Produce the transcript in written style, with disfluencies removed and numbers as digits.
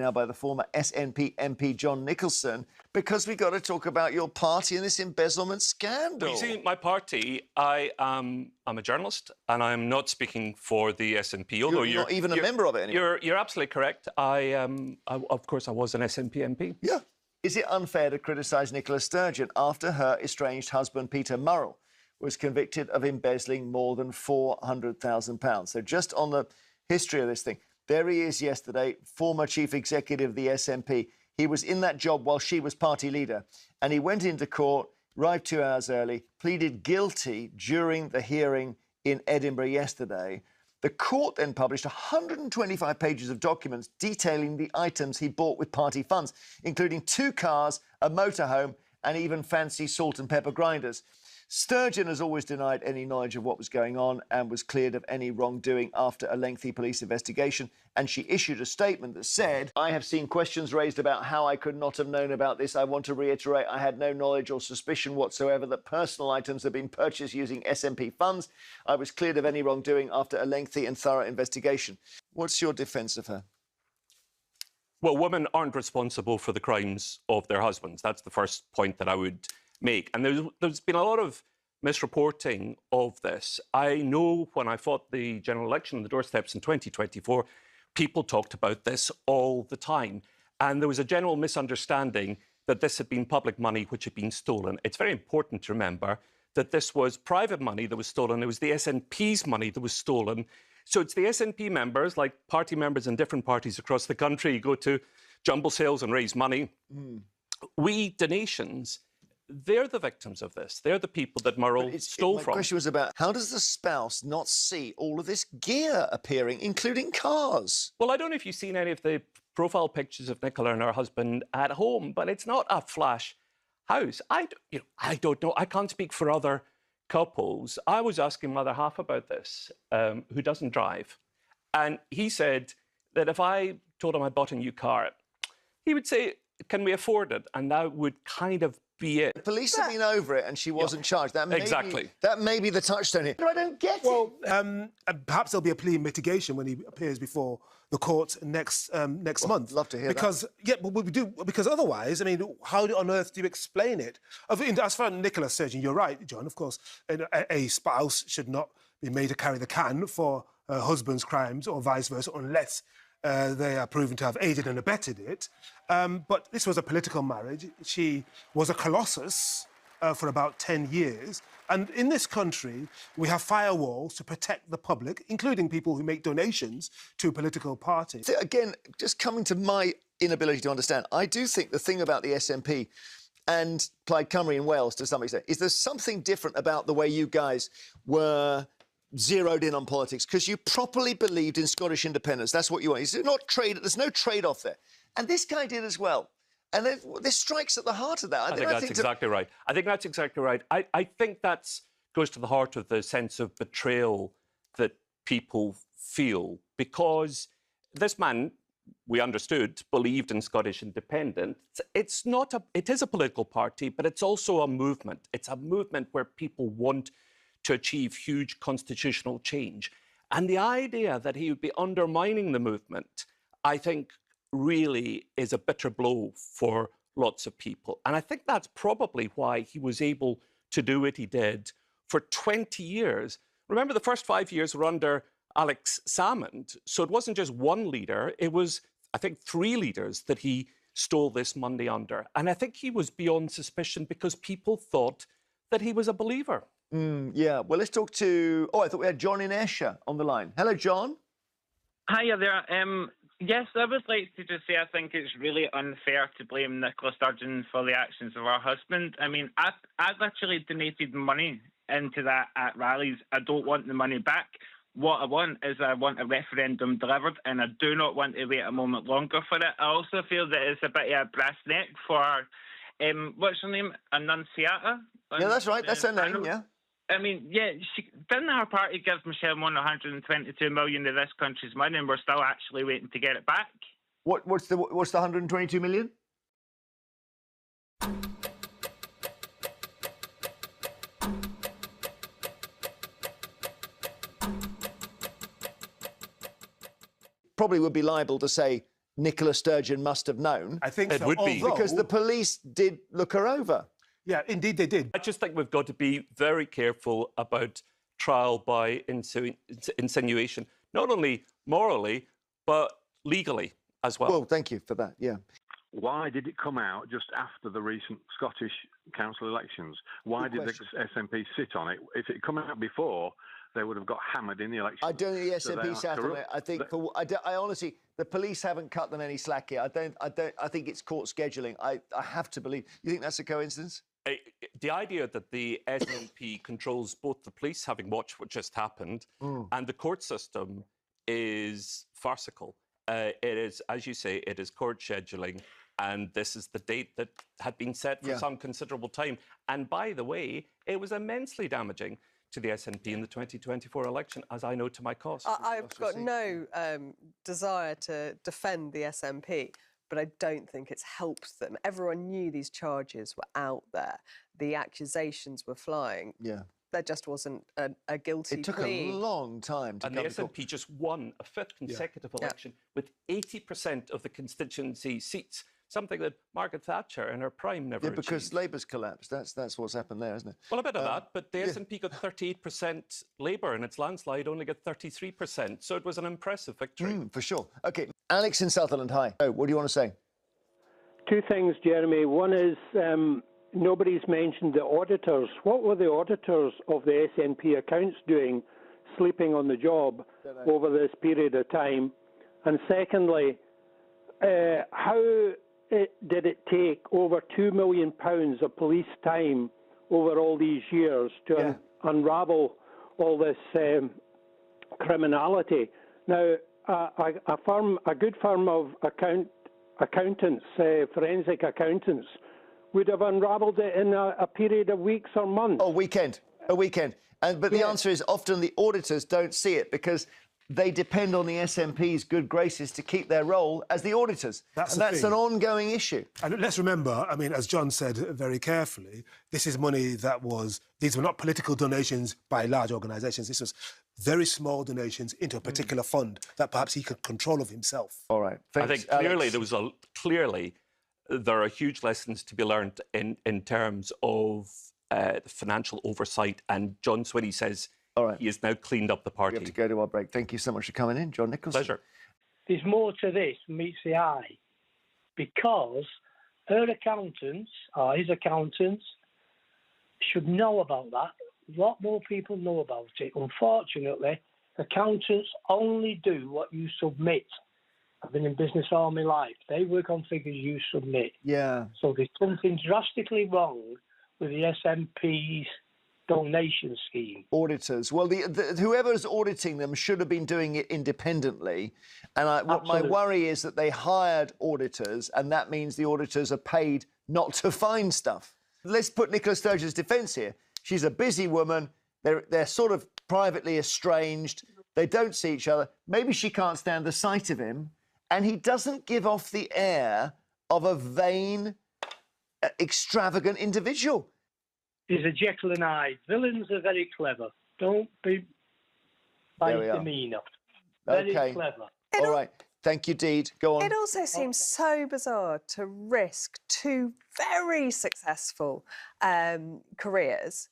now by the former SNP MP John Nicholson, because we've got to talk about your party and this embezzlement scandal. Well, you see, my party, I'm a journalist, and I'm not speaking for the SNP, although you're not even a member of it anymore. You're absolutely correct. Of course, I was an SNP MP. Yeah. Is it unfair to criticise Nicola Sturgeon after her estranged husband, Peter Murrell, was convicted of embezzling more than £400,000? So just on the history of this thing, there he is yesterday, former chief executive of the SNP. He was in that job while she was party leader, and he went into court, arrived 2 hours early, pleaded guilty during the hearing in Edinburgh yesterday. The court then published 125 pages of documents detailing the items he bought with party funds, including 2 cars, a motorhome, and even fancy salt and pepper grinders. Sturgeon has always denied any knowledge of what was going on and was cleared of any wrongdoing after a lengthy police investigation. And she issued a statement that said, "I have seen questions raised about how I could not have known about this. I want to reiterate I had no knowledge or suspicion whatsoever that personal items had been purchased using SNP funds. I was cleared of any wrongdoing after a lengthy and thorough investigation." What's your defence of her? Well, women aren't responsible for the crimes of their husbands. That's the first point that I would make. And there's been a lot of misreporting of this. I know when I fought the general election on the doorsteps in 2024, people talked about this all the time. And there was a general misunderstanding that this had been public money which had been stolen. It's very important to remember that this was private money that was stolen. It was the SNP's money that was stolen. So it's the SNP members, like party members in different parties across the country, go to jumble sales and raise money. We donations, they're the victims of this. They're the people that Murrell stole from. My question was about, how does the spouse not see all of this gear appearing, including cars? Well, I don't know if you've seen any of the profile pictures of Nicola and her husband at home, but it's not a flash house. I don't know. I can't speak for other couples. I was asking my other half about this, who doesn't drive. And he said that if I told him I bought a new car, he would say, "Can we afford it?" And that would kind of be it. The police have been over it and she wasn't charged. That may be the touchstone here. But I don't get it. Well, perhaps there'll be a plea in mitigation when he appears before the court next month. Love to hear that. Yeah, but we do, because otherwise, I mean, how on earth do you explain it? As far as Nicola Sturgeon, you're right, John, of course, a spouse should not be made to carry the can for her husband's crimes or vice versa, unless they are proven to have aided and abetted it. But this was a political marriage. She was a colossus for about 10 years. And in this country, we have firewalls to protect the public, including people who make donations to political parties. Again, just coming to my inability to understand, I do think the thing about the SNP and Plaid Cymru in Wales, to some extent, is there's something different about the way you guys were zeroed in on politics, because you properly believed in Scottish independence. That's what you want. There's no trade-off there. And this guy did as well. And then this strikes at the heart of that. I think that's exactly right. I think that's exactly right. I think that goes to the heart of the sense of betrayal that people feel, because this man, we understood, believed in Scottish independence. It is a political party, but it's also a movement. It's a movement where people want to achieve huge constitutional change. And the idea that he would be undermining the movement, I think, really is a bitter blow for lots of people. And I think that's probably why he was able to do what he did for 20 years. Remember, the first 5 years were under Alex Salmond. So it wasn't just one leader. It was, I think, 3 leaders that he stole this money under. And I think he was beyond suspicion because people thought that he was a believer. Yeah, well, let's talk to... Oh, I thought we had John in Esher on the line. Hello, John. Hiya there. Yes, I would like to just say I think it's really unfair to blame Nicola Sturgeon for the actions of her husband. I mean, I literally donated money into that at rallies. I don't want the money back. What I want is I want a referendum delivered, and I do not want to wait a moment longer for it. I also feel that it's a bit of a brass neck for, what's her name? Annunciata? Yeah, that's right. That's her name, yeah. I mean, yeah, didn't her party give Michelle Mon 122 million of this country's money, and we're still actually waiting to get it back? What's the 122 million? Probably would be liable to say Nicola Sturgeon must have known. I think It so. would be. Because the police did look her over. Yeah, indeed they did. I just think we've got to be very careful about trial by insinuation, not only morally, but legally as well. Well, thank you for that, yeah. Why did it come out just after the recent Scottish council elections? Why did the SNP sit on it? If it had come out before, they would have got hammered in the election. I don't think the SNP sat on it. I think, I honestly, the police haven't cut them any slack here. I think it's court scheduling. I have to believe. You think that's a coincidence? The idea that the SNP controls both the police, having watched what just happened, and the court system is farcical. It is, as you say, it is court scheduling, and this is the date that had been set for some considerable time. And by the way, it was immensely damaging to the SNP in the 2024 election, as I know to my cost. I've got no desire to defend the SNP, but I don't think it's helped them. Everyone knew these charges were out there. The accusations were flying. Yeah. There just wasn't a guilty plea. It took a long time to come to court. And the SNP just won a fifth consecutive election with 80% of the constituency seats, something that Margaret Thatcher in her prime never achieved. Because Labour's collapsed. That's what's happened there, isn't it? Well, a bit of that, but the SNP got 38%, Labour in its landslide only got 33%, so it was an impressive victory. For sure. OK, Alex in Sutherland, hi. Oh, what do you want to say? Two things, Jeremy. One is nobody's mentioned the auditors. What were the auditors of the SNP accounts doing, sleeping on the job over this period of time? And secondly, how did it take over £2 million of police time over all these years to unravel all this criminality? Now, a good firm of accountants, forensic accountants, would have unravelled it in a period of weeks or months. A weekend. But the answer is often the auditors don't see it because they depend on the SNP's good graces to keep their role as the auditors. That's an ongoing issue. And let's remember, I mean, as John said very carefully, this is money these were not political donations by large organisations. This was very small donations into a particular fund that perhaps he could control of himself. All right. Thanks, I think clearly there are huge lessons to be learned in terms of financial oversight, and John Swinney says he has now cleaned up the party. We have to go to our break. Thank you so much for coming in, John Nicholson. Pleasure. There's more to this than meets the eye, because her accountants, or his accountants, should know about that. A lot more people know about it. Unfortunately, accountants only do what you submit. I've been in business all my life. They work on figures you submit. Yeah. So there's something drastically wrong with the SNP's donation scheme. Auditors. Well, whoever's auditing them should have been doing it independently. And my worry is that they hired auditors, and that means the auditors are paid not to find stuff. Let's put Nicola Sturgeon's defence here. She's a busy woman. They're sort of privately estranged. They don't see each other. Maybe she can't stand the sight of him. And he doesn't give off the air of a vain, extravagant individual. He's a Jekyll and Hyde. Villains are very clever. Don't be by demeanour. Very clever. All right. Thank you, Deed. Go on. It also seems so bizarre to risk two very successful careers